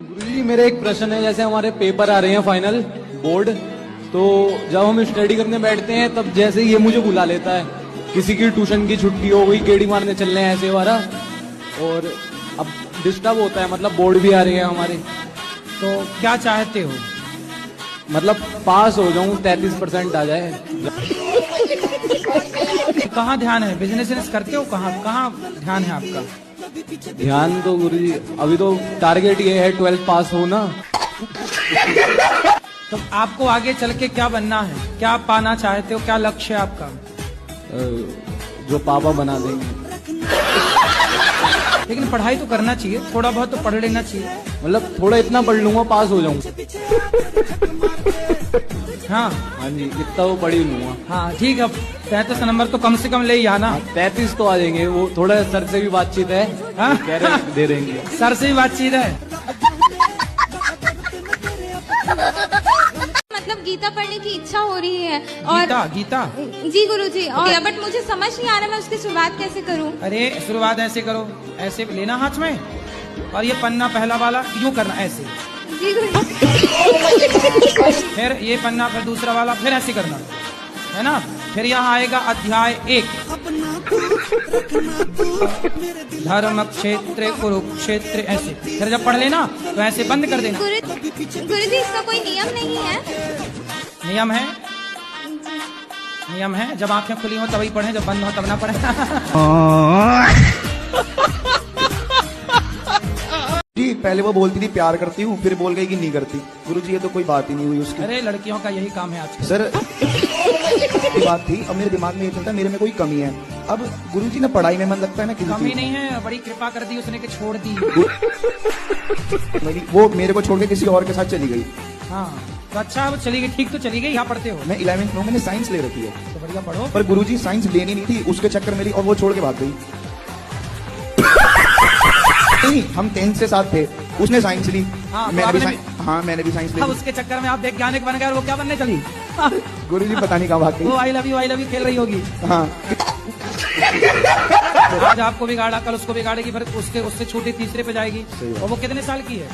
गुरुजी मेरा एक प्रश्न है, जैसे हमारे पेपर आ रहे हैं फाइनल बोर्ड, तो जब हम स्टडी करने बैठते हैं तब जैसे ये मुझे बुला लेता है, किसी की ट्यूशन की छुट्टी हो गई, गेड़ी मारने चल रहे हैं ऐसे वाला, और अब डिस्टर्ब होता है, मतलब बोर्ड भी आ रही है हमारे, तो क्या चाहते हो? मतलब पास हो जाऊं, 33% आ जाए। कहाँ ध्यान है? बिजनेस करते हो? कहाँ कहाँ ध्यान है आपका? ध्यान तो गुरुजी अभी तो टारगेट ये है 12 पास होना। तो आपको आगे चल के क्या बनना है? क्या पाना चाहते हो? क्या लक्ष्य है आपका? जो पापा बना देंगे। लेकिन पढ़ाई तो करना चाहिए, थोड़ा बहुत तो पढ़ लेना चाहिए। मतलब थोड़ा इतना पढ़ लूंगा, पास हो जाऊंगा। हाँ हाँ जी, इतना वो पढ़ ही लूंगा। हाँ ठीक है, 33 नंबर तो कम से कम ले ही आना। 33 तो आ जाएंगे, वो थोड़ा सर से भी बातचीत है, हाँ? कह रहे दे देंगे। सर से भी बातचीत है। मतलब गीता पढ़ने की इच्छा हो रही है। और गीता जी गुरुजी, और बट मुझे समझ नहीं आ रहा मैं उसकी शुरुआत कैसे करूं। अरे शुरुआत ऐसे करो, ऐसे लेना हाथ में और ये पन्ना पहला वाला यूं करना ऐसे, जी गुरुजी। फिर ये पन्ना, फिर दूसरा वाला, फिर ऐसे करना है ना। फिर यहाँ आएगा अध्याय 1, धर्म क्षेत्र कुरुक्षेत्र, ऐसे। फिर जब पढ़ लेना तो ऐसे बंद कर देना। गुरुजी इसका कोई नियम नहीं है? नियम है, नियम है। जब आंखें खुली हो तभी पढ़ें, जब बंद हो तब ना पढ़ें। जी पहले वो बोलती थी प्यार करती हूँ, फिर बोल गई कि नहीं करती। गुरुजी ये तो कोई बात ही नहीं हुई उसकी। अरे लड़कियों का यही काम है आज सर बात थी, अब मेरे दिमाग में ये चलता है मेरे में कोई कमी है। अब गुरुजी ना पढ़ाई में मन लगता है ना किसी कमी चीज नहीं है, बड़ी कृपा कर दी उसने कि छोड़ दी। वो मेरे को छोड़ के किसी और के साथ चली गई। हाँ तो अच्छा, वो चली गई, ठीक तो चली गई। यहाँ पढ़ते हो? मैं 11th में हूँ, मैंने साइंस ले रखी है। तो बढ़िया पढ़ो। पर गुरुजी साइंस लेनी नहीं थी, उसके चक्कर में ली और वो छोड़ के भाग गई। नहीं, हम 10th से साथ थे, उसने साइंस ली। हाँ, तो मैंने भी आपने हाँ मैंने भी साइंस ली। अब उसके चक्कर में आप वैज्ञानिक बन गए और वो क्या बनने चली? गुरुजी पता नहीं कहाँ भाग वो गई। आई लव यू खेल रही होगी। हाँ आज आपको बिगाड़ा, कल उसको बिगाड़ेगी, फिर उससे छोटी तीसरे पे जाएगी। और वो कितने साल की है?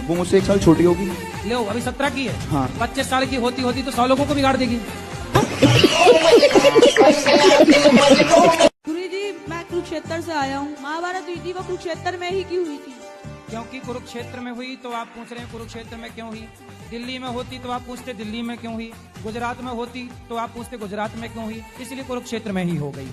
वो मुझसे 1 साल छोटी होगी। लो अभी 17 की है। हाँ। 25 साल की होती होती तो 100 लोगों को बिगाड़ देगी। गुरुजी मैं कुरुक्षेत्र से आया हूँ। महाभारत हुई थी वो कुरुक्षेत्र में ही क्यों हुई थी? क्योंकि कुरुक्षेत्र में हुई तो आप पूछ रहे हैं कुरुक्षेत्र में क्यों हुई। दिल्ली में होती तो आप पूछते दिल्ली में क्यों हुई। गुजरात में होती तो आप पूछते गुजरात में क्यों हुई। इसलिए कुरुक्षेत्र में ही हो गई।